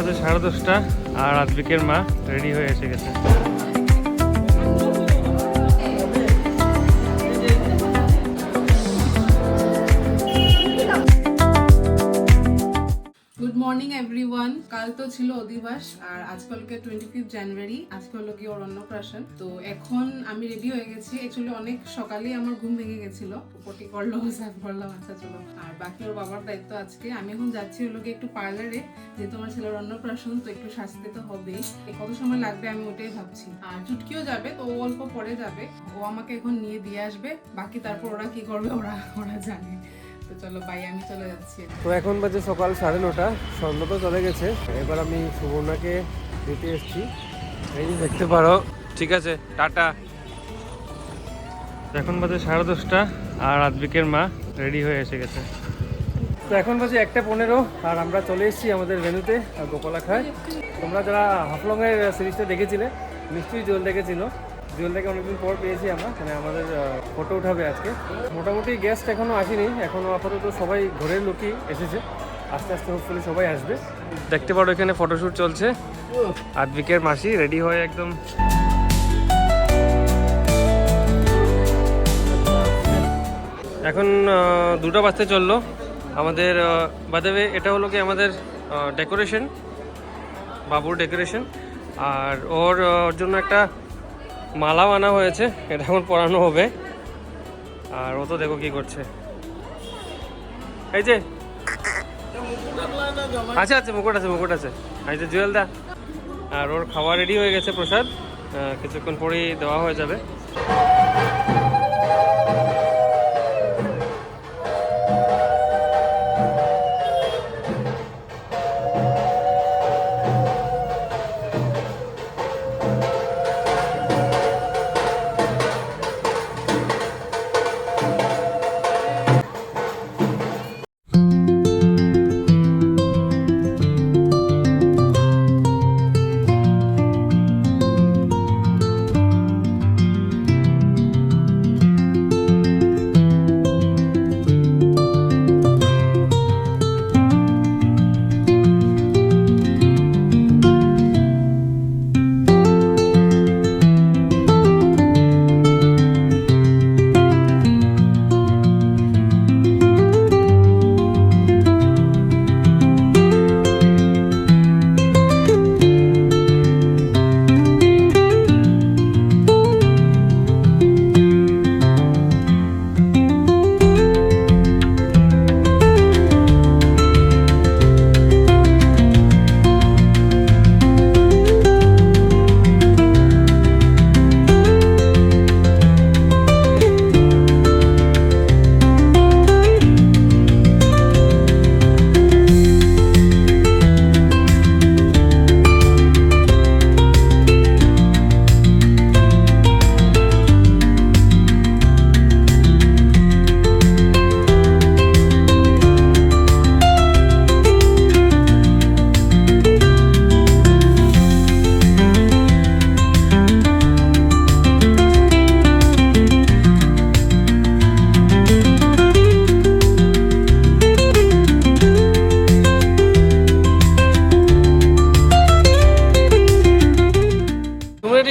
বাজে 10:30 আর আদ্বিকের মা রেডি হয়ে এসে গেছে। Good morning everyone. কাল তো ছিল অধিবাস আর আজকালকে 25 জানুয়ারি, আজকে হলো কি ওর অন্নপ্রাশন। তো এখন আমি রেডি হয়ে গেছি। অ্যাকচুয়ালি অনেক সকালেই আমার ঘুম ভেঙে গেছিল, পটি করলো, সাফ করলাম, আচ্ছা চলো। আর বাকি ওর বাবার দায়িত্ব আজকে। আমি এখন যাচ্ছি হলো কি একটু পার্লারে, যেহেতু আমার ছেলের অন্নপ্রাশন, তো একটু সাজতে তো হবেই। কত সময় লাগবে আমি ওটাই ভাবছি। আর চুটকিও যাবে, তো ও অল্প পরে যাবে, ও আমাকে এখন নিয়ে দিয়ে আসবে। বাকি তারপর ওরা কি করবে ওরা জানে। তো চলো বাই, আমি চলে যাচ্ছি। তো এখন বাজে সকাল 9:30, সন্ধ্যা তো চলে গেছে। এবার আমি সুবর্ণাকে দিতে এসেছি, এই যে দেখতে পারো। ঠিক আছে, টাটা। এখন বাজে 10:30 আর আদ্বিকের মা রেডি হয়ে এসে গেছে। তো এখন বাজে 1:15 আর আমরা চলে এসেছি আমাদের ভেন্যুতে গোপালাখায়। তোমরা যারা হাফলংয়ের সিরিজটা দেখেছিলে নিশ্চয়ই জল দেখেছিল। জলটাকে অনেকদিন পর পেয়েছি আমরা, মানে আমাদের ফটো উঠাবে আজকে। মোটামুটি গেস্ট এখনও আসেনি, এখনও আপাতত সবাই ঘরের লোকই এসেছে। আস্তে আস্তে হোপফুলি সবাই আসবে। দেখতে পারো এখানে ফটোশ্যুট চলছে। আদ্বিকের মাসি রেডি হয়ে একদম। এখন 2টা বাজতে চললো আমাদের। বাদেবে এটা হলো কি আমাদের ডেকোরেশন, বাবুর ডেকোরেশন। আর ওর জন্য একটা মালাও আনা হয়েছে, এটা এখন পরানো হবে। আর ও তো দেখো কি করছে, এই যে আচ্ছা আচ্ছা মুকুট আছে এই যে জুয়েল দা। আর ওর খাওয়া রেডি হয়ে গেছে, প্রসাদ কিছুক্ষণ পরেই দেওয়া হয়ে যাবে।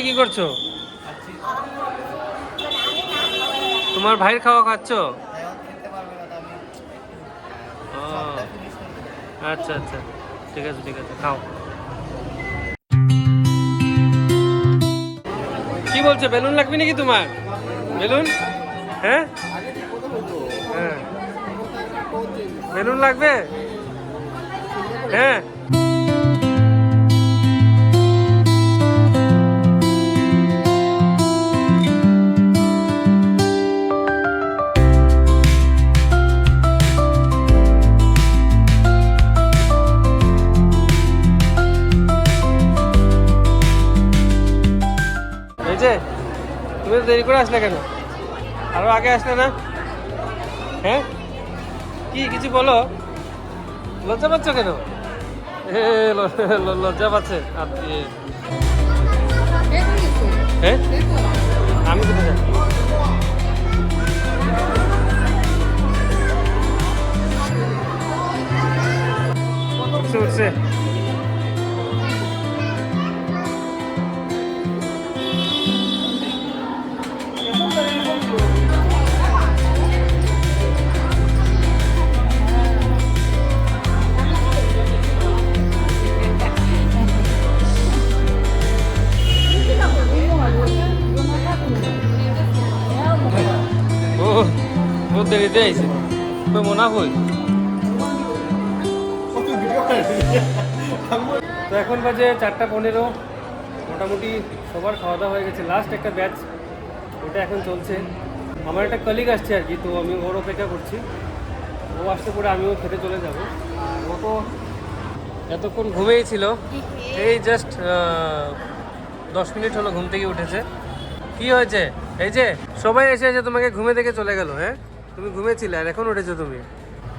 কি করছো? তোমার ভাইয়ের খাওয়া খাচ্ছ? আচ্ছা আচ্ছা, ঠিক আছে খাও। কি বলছো, বেলুন লাগবে নাকি তোমার? বেলুন? হ্যাঁ হ্যাঁ, বেলুন লাগবে? হ্যাঁ। তুমি তো দেরি করে আসলে কেন? আরো আগে আসলে না? হ্যাঁ, কি কিছু বলো? লজ্জা পাচ্ছ কেন? লজ্জা পাচ্ছে? হ্যাঁ, আমি কোথায় যাই? উঠছে দিতে আইছে কই মনা কই তো এখন বাজে 4:15 মোটামুটি সবার খাওয়া দাওয়া হয়ে গেছে লাস্ট একটা ব্যাচ ওটা এখন চলছে আমার একটা কলিগ আসছে আর কি তো আমি ওর অপেক্ষা করছি ও আসতে পরে আমিও খেতে চলে যাব আর ও তো এতক্ষণ ঘুমেই ছিল এই জাস্ট 10 মিনিট হলো ঘুম থেকে উঠেছে কি হয়েছে এই যে সবাই এসে এসে তোমাকে ঘুমে থেকে চলে গেল হ্যাঁ তুমি ঘুমেছিলে আর এখন উঠেছো তুমি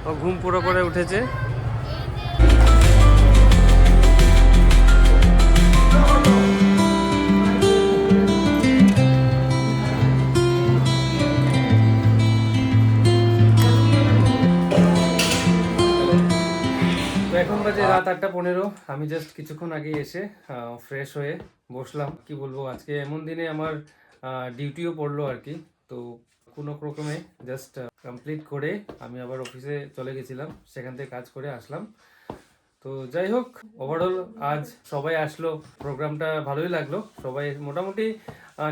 ও ঘুম পুরো করে উঠেছে তো এখন বাজে রাত 8:15 আমি জাস্ট কিছুক্ষণ আগে এসে ফ্রেশ হয়ে বসলাম কি বলবো আজকে এমন দিনে আমার ডিউটিও পড়লো আর কি তো কোনো রকমে জাস্ট কমপ্লিট করে আমি আবার অফিসে চলে গেছিলাম সেখান থেকে কাজ করে আসলাম তো যাই হোক ওভারঅল আজ সবাই আসলো প্রোগ্রামটা ভালোই লাগলো সবাই মোটামুটি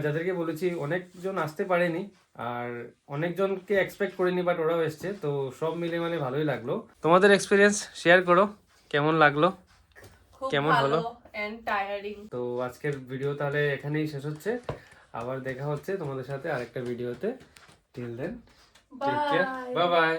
যাদেরকে বলেছি অনেকজন আসতে পারেনি আর অনেকজনকে এক্সপেক্ট করিনি বাট ওরাও এসছে তো সব মিলে মানে ভালোই লাগলো তোমাদের এক্সপিরিয়েন্স শেয়ার করো কেমন লাগলো কেমন হলো এন্ড টায়ারিং তো আজকের ভিডিও তাহলে এখানেই শেষ হচ্ছে আবার দেখা হচ্ছে তোমাদের সাথে আরেকটা ভিডিওতে till then take care bye by